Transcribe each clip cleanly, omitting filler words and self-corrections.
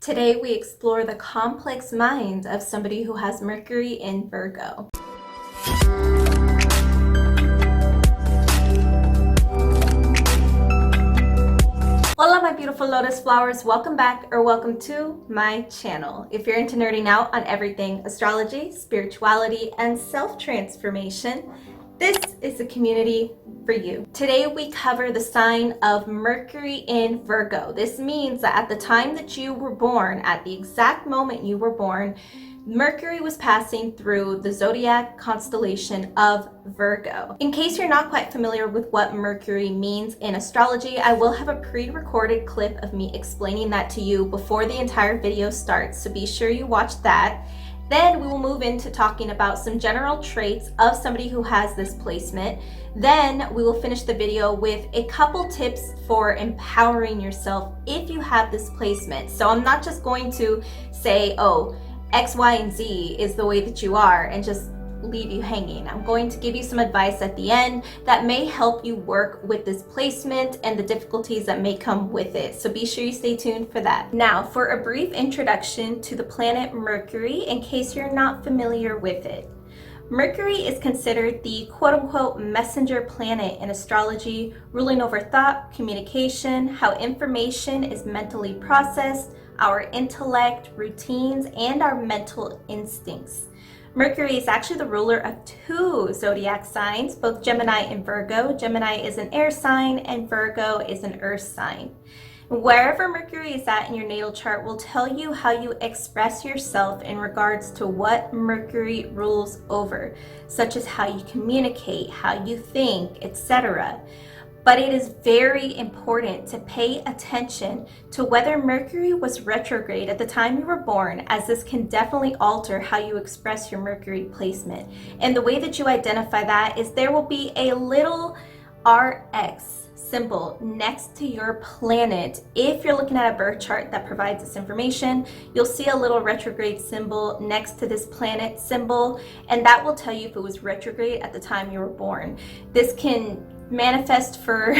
Today we explore the complex mind of somebody who has Mercury in Virgo. Hola my beautiful lotus flowers, welcome back or welcome to my channel. If you're into nerding out on everything astrology, spirituality, and self-transformation, this is the community for you. Today we cover the sign of Mercury in Virgo. This means that at the time that you were born, at the exact moment you were born, Mercury was passing through the zodiac constellation of Virgo. In case you're not quite familiar with what Mercury means in astrology, I will have a pre-recorded clip of me explaining that to you before the entire video starts, so be sure you watch that. Then we will move into talking about some general traits of somebody who has this placement. Then we will finish the video with a couple tips for empowering yourself if you have this placement. So I'm not just going to say, oh, X, Y, and Z is the way that you are and just leave you hanging. I'm going to give you some advice at the end that may help you work with this placement and the difficulties that may come with it. So be sure you stay tuned for that. Now, for a brief introduction to the planet Mercury, in case you're not familiar with it. Mercury is considered the quote-unquote messenger planet in astrology, ruling over thought, communication, how information is mentally processed, our intellect, routines, and our mental instincts. Mercury is actually the ruler of two zodiac signs, both Gemini and Virgo. Gemini is an air sign and Virgo is an earth sign. Wherever Mercury is at in your natal chart will tell you how you express yourself in regards to what Mercury rules over, such as how you communicate, how you think, etc. But it is very important to pay attention to whether Mercury was retrograde at the time you were born, as this can definitely alter how you express your Mercury placement. And the way that you identify that is there will be a little RX symbol next to your planet. If you're looking at a birth chart that provides this information, you'll see a little retrograde symbol next to this planet symbol, and that will tell you if it was retrograde at the time you were born. This can manifest for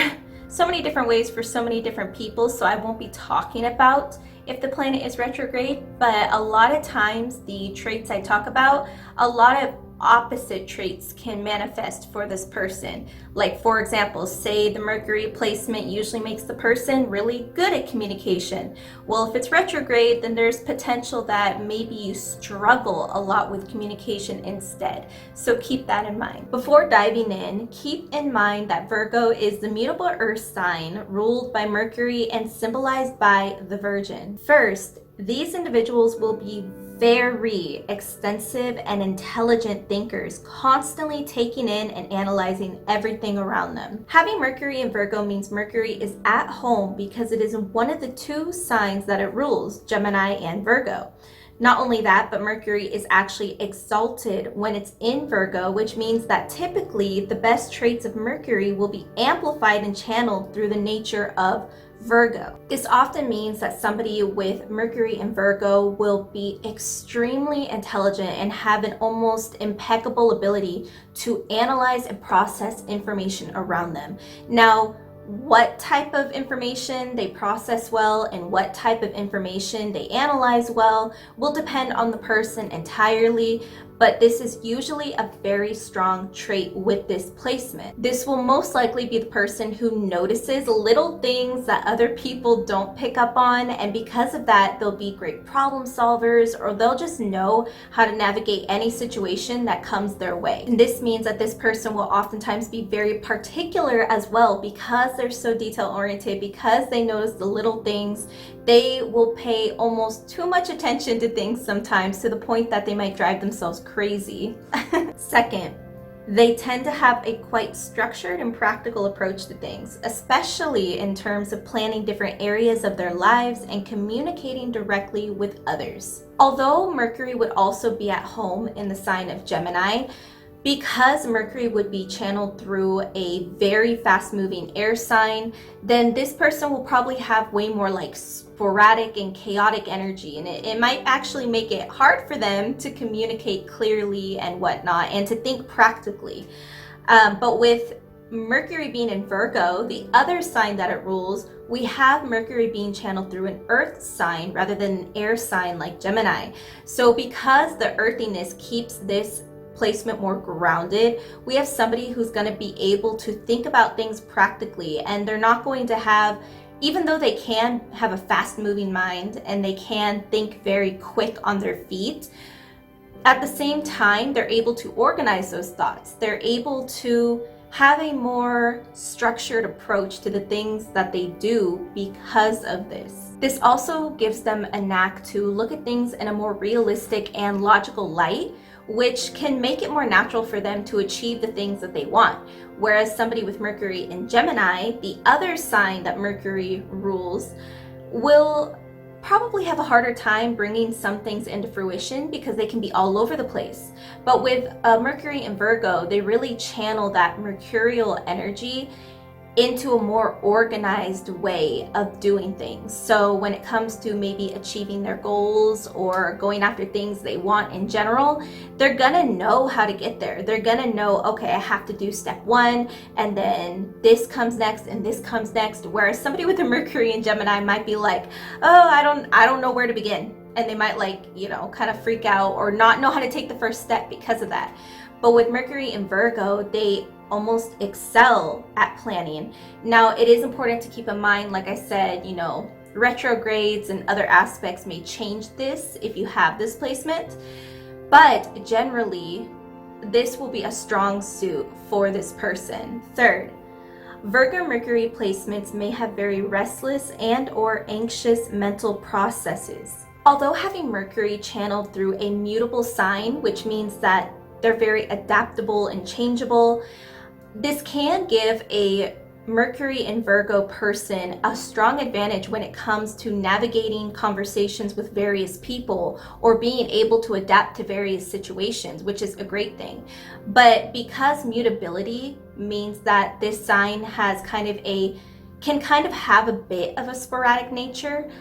so many different ways for so many different people, so I won't be talking about if the planet is retrograde, but a lot of times the traits I talk about, a lot of opposite traits can manifest for this person. Like, for example, say the Mercury placement usually makes the person really good at communication. Well, if it's retrograde, then there's potential that maybe you struggle a lot with communication instead. So keep that in mind. Before diving in, keep in mind that Virgo is the mutable earth sign ruled by Mercury and symbolized by the Virgin. First, these individuals will be very extensive and intelligent thinkers, constantly taking in and analyzing everything around them. Having Mercury in Virgo means Mercury is at home because it is one of the two signs that it rules, Gemini and Virgo. Not only that, but Mercury is actually exalted when it's in Virgo, which means that typically the best traits of Mercury will be amplified and channeled through the nature of Virgo. This often means that somebody with Mercury in Virgo will be extremely intelligent and have an almost impeccable ability to analyze and process information around them. Now, what type of information they process well and what type of information they analyze well will depend on the person entirely, but this is usually a very strong trait with this placement. This will most likely be the person who notices little things that other people don't pick up on, and because of that, they'll be great problem solvers, or they'll just know how to navigate any situation that comes their way. And this means that this person will oftentimes be very particular as well because they're so detail oriented, because they notice the little things. They will pay almost too much attention to things sometimes to the point that they might drive themselves crazy. Second, they tend to have a quite structured and practical approach to things, especially in terms of planning different areas of their lives and communicating directly with others. Although Mercury would also be at home in the sign of Gemini, because Mercury would be channeled through a very fast-moving air sign, then this person will probably have way more like sporadic and chaotic energy, and it might actually make it hard for them to communicate clearly and whatnot and to think practically. But with Mercury being in Virgo, the other sign that it rules, we have Mercury being channeled through an earth sign rather than an air sign like Gemini. So because the earthiness keeps this placement more grounded, we have somebody who's going to be able to think about things practically, and they're not going to have, even though they can have a fast moving mind and they can think very quick on their feet, at the same time, they're able to organize those thoughts. They're able to have a more structured approach to the things that they do because of this. This also gives them a knack to look at things in a more realistic and logical light, which can make it more natural for them to achieve the things that they want. Whereas somebody with Mercury in Gemini, the other sign that Mercury rules, will probably have a harder time bringing some things into fruition because they can be all over the place. But with Mercury in Virgo, they really channel that mercurial energy into a more organized way of doing things. So when it comes to maybe achieving their goals or going after things they want in general, they're gonna know how to get there. They're gonna know, okay, I have to do step one, and then this comes next, and this comes next. Whereas somebody with a Mercury in Gemini might be like, oh, I don't know where to begin. And they might kind of freak out or not know how to take the first step because of that. But with Mercury in Virgo, they almost excel at planning. Now, it is important to keep in mind, like I said, retrogrades and other aspects may change this if you have this placement, but generally, this will be a strong suit for this person. Third, Virgo Mercury placements may have very restless and or anxious mental processes. Although having Mercury channeled through a mutable sign, which means that they're very adaptable and changeable, this can give a Mercury in Virgo person a strong advantage when it comes to navigating conversations with various people or being able to adapt to various situations, which is a great thing. But because mutability means that this sign has can kind of have a bit of a sporadic nature,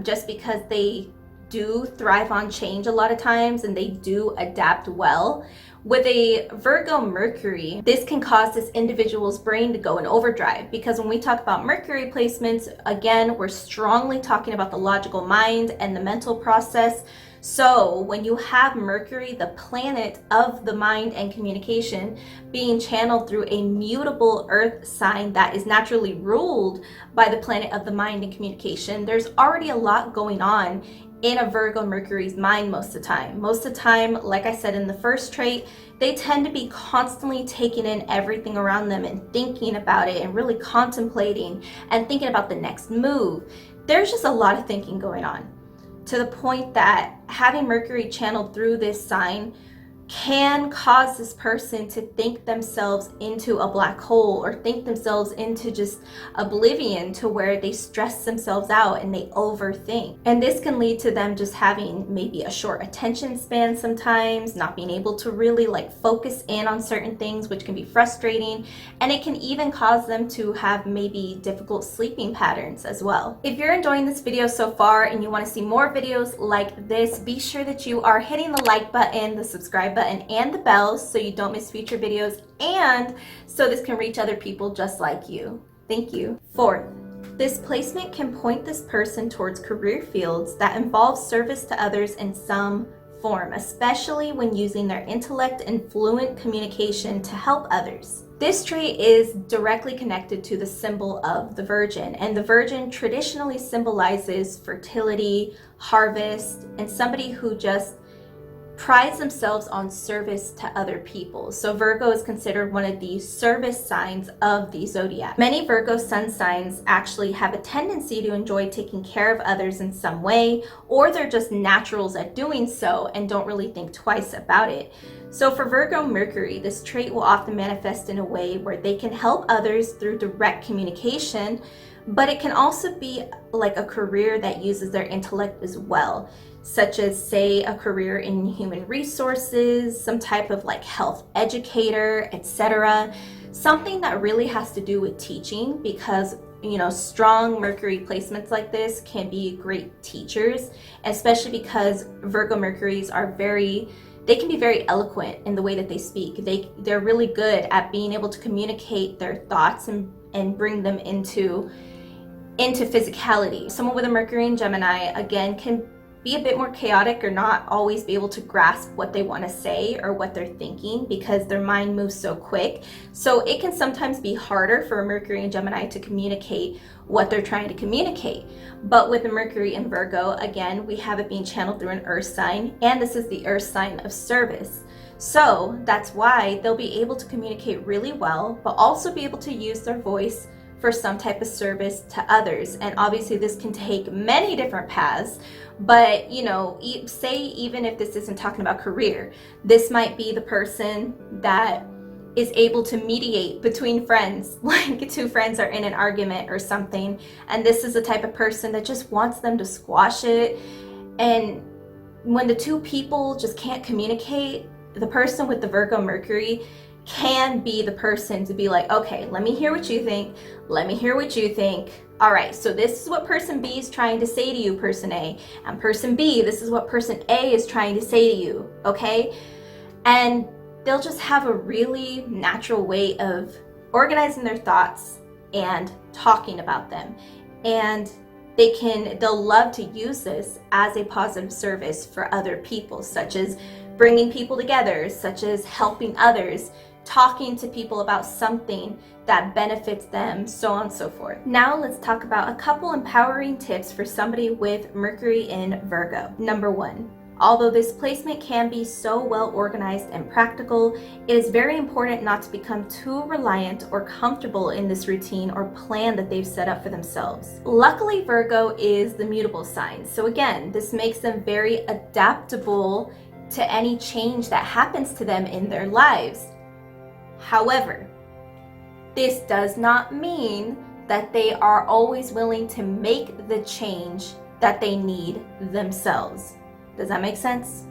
just because they do thrive on change a lot of times and they do adapt well. With a Virgo Mercury, this can cause this individual's brain to go in overdrive, because when we talk about Mercury placements, again, we're strongly talking about the logical mind and the mental process. So when you have Mercury, the planet of the mind and communication, being channeled through a mutable earth sign that is naturally ruled by the planet of the mind and communication, there's already a lot going on in a Virgo Mercury's mind most of the time. Most of the time, like I said in the first trait, they tend to be constantly taking in everything around them and thinking about it and really contemplating and thinking about the next move. There's just a lot of thinking going on, to the point that having Mercury channeled through this sign can cause this person to think themselves into a black hole or think themselves into just oblivion, to where they stress themselves out and they overthink. And this can lead to them just having maybe a short attention span sometimes, not being able to really focus in on certain things, which can be frustrating. And it can even cause them to have maybe difficult sleeping patterns as well. If you're enjoying this video so far and you want to see more videos like this, be sure that you are hitting the like button, the subscribe button, and the bell so you don't miss future videos, and so this can reach other people just like you. Thank you. Fourth, this placement can point this person towards career fields that involve service to others in some form, especially when using their intellect and fluent communication to help others. This trait is directly connected to the symbol of the Virgin, and the Virgin traditionally symbolizes fertility, harvest, and somebody who just prides themselves on service to other people. So Virgo is considered one of the service signs of the zodiac. Many Virgo sun signs actually have a tendency to enjoy taking care of others in some way, or they're just naturals at doing so and don't really think twice about it. So for Virgo Mercury, this trait will often manifest in a way where they can help others through direct communication, but it can also be like a career that uses their intellect as well, such as, say, a career in human resources, some type of health educator, etc. Something that really has to do with teaching, because strong Mercury placements like this can be great teachers, especially because Virgo Mercuries are very they can be very eloquent in the way that they speak. They're really good at being able to communicate their thoughts and bring them into physicality. Someone with a Mercury in Gemini, again, can be a bit more chaotic or not always be able to grasp what they want to say or what they're thinking because their mind moves so quick. So it can sometimes be harder for a Mercury in Gemini to communicate what they're trying to communicate. But with the Mercury in Virgo, again, we have it being channeled through an earth sign, and this is the earth sign of service. So that's why they'll be able to communicate really well, but also be able to use their voice for some type of service to others. And obviously this can take many different paths, but say even if this isn't talking about career, this might be the person that is able to mediate between friends, like two friends are in an argument or something, and this is the type of person that just wants them to squash it. And when the two people just can't communicate, the person with the Virgo Mercury can be the person to be like, okay, let me hear what you think. Let me hear what you think. All right, so this is what person B is trying to say to you, person A. And person B, this is what person A is trying to say to you, okay? And they'll just have a really natural way of organizing their thoughts and talking about them. And they'll love to use this as a positive service for other people, such as bringing people together, such as helping others, talking to people about something that benefits them, so on and so forth. Now let's talk about a couple empowering tips for somebody with Mercury in Virgo. Number 1, although this placement can be so well organized and practical, it is very important not to become too reliant or comfortable in this routine or plan that they've set up for themselves. Luckily, Virgo is the mutable sign, so again, this makes them very adaptable to any change that happens to them in their lives. However, this does not mean that they are always willing to make the change that they need themselves. Does that make sense?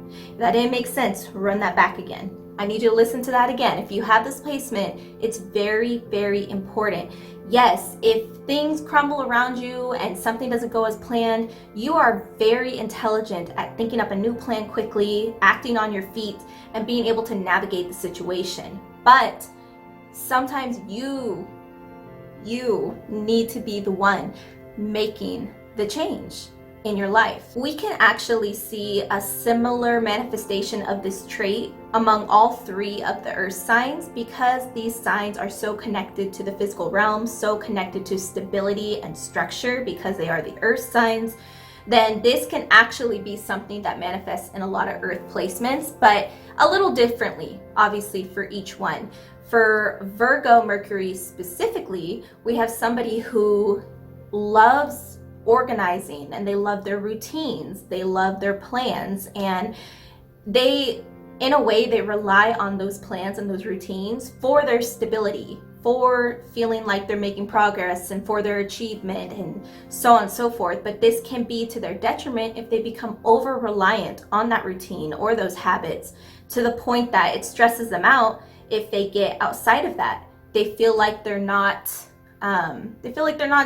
If that didn't make sense, run that back again. I need you to listen to that again. If you have this placement, it's very, very important. Yes, if things crumble around you and something doesn't go as planned, you are very intelligent at thinking up a new plan quickly, acting on your feet, and being able to navigate the situation. But sometimes you need to be the one making the change in your life. We can actually see a similar manifestation of this trait among all 3 of the earth signs because these signs are so connected to the physical realm, so connected to stability and structure because they are the earth signs. Then this can actually be something that manifests in a lot of earth placements, but a little differently, obviously, for each one. For Virgo Mercury specifically, we have somebody who loves organizing and they love their routines, they love their plans, and in a way they rely on those plans and those routines for their stability, for feeling like they're making progress and for their achievement and so on and so forth. But this can be to their detriment if they become over reliant on that routine or those habits to the point that it stresses them out. If they get outside of that, they feel like they're not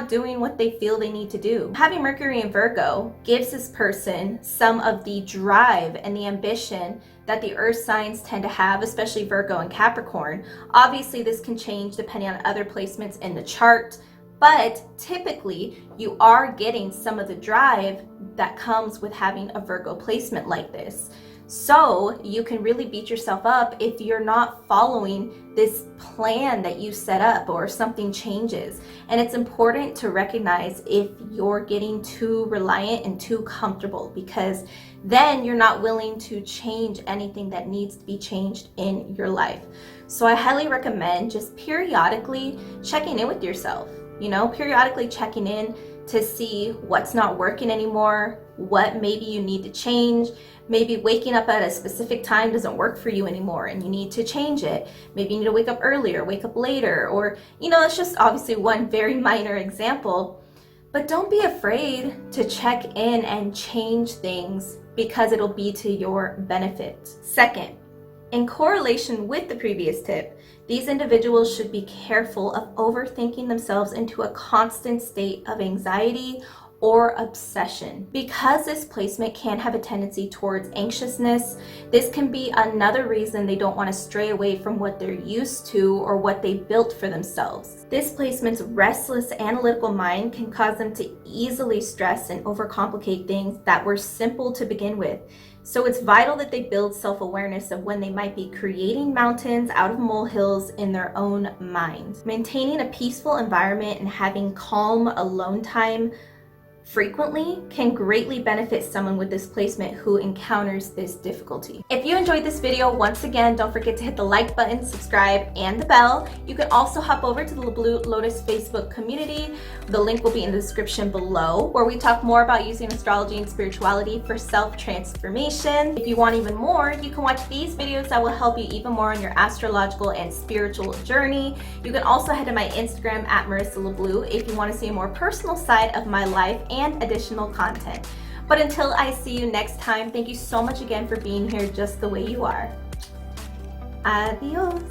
doing what they feel they need to do. Having Mercury in Virgo gives this person some of the drive and the ambition that the earth signs tend to have, especially Virgo and Capricorn. Obviously, this can change depending on other placements in the chart, but typically you are getting some of the drive that comes with having a Virgo placement like this. So you can really beat yourself up if you're not following this plan that you set up or something changes. And it's important to recognize if you're getting too reliant and too comfortable, because then you're not willing to change anything that needs to be changed in your life. So I highly recommend just periodically checking in with yourself, periodically checking in to see what's not working anymore, what maybe you need to change. Maybe waking up at a specific time doesn't work for you anymore and you need to change it. Maybe you need to wake up earlier, wake up later, or, it's just obviously one very minor example. But don't be afraid to check in and change things because it'll be to your benefit. Second, in correlation with the previous tip, these individuals should be careful of overthinking themselves into a constant state of anxiety or obsession. Because this placement can have a tendency towards anxiousness, this can be another reason they don't want to stray away from what they're used to or what they built for themselves. This placement's restless analytical mind can cause them to easily stress and overcomplicate things that were simple to begin with. So it's vital that they build self-awareness of when they might be creating mountains out of molehills in their own mind. Maintaining a peaceful environment and having calm alone time frequently can greatly benefit someone with this placement who encounters this difficulty. If you enjoyed this video, once again, don't forget to hit the like button, subscribe, and the bell. You can also hop over to the LaBlue Lotus Facebook community. The link will be in the description below, where we talk more about using astrology and spirituality for self-transformation. If you want even more, you can watch these videos that will help you even more on your astrological and spiritual journey. You can also head to my Instagram at Marisa LaBlue if you want to see a more personal side of my life and additional content. But until I see you next time, thank you so much again for being here just the way you are. Adios.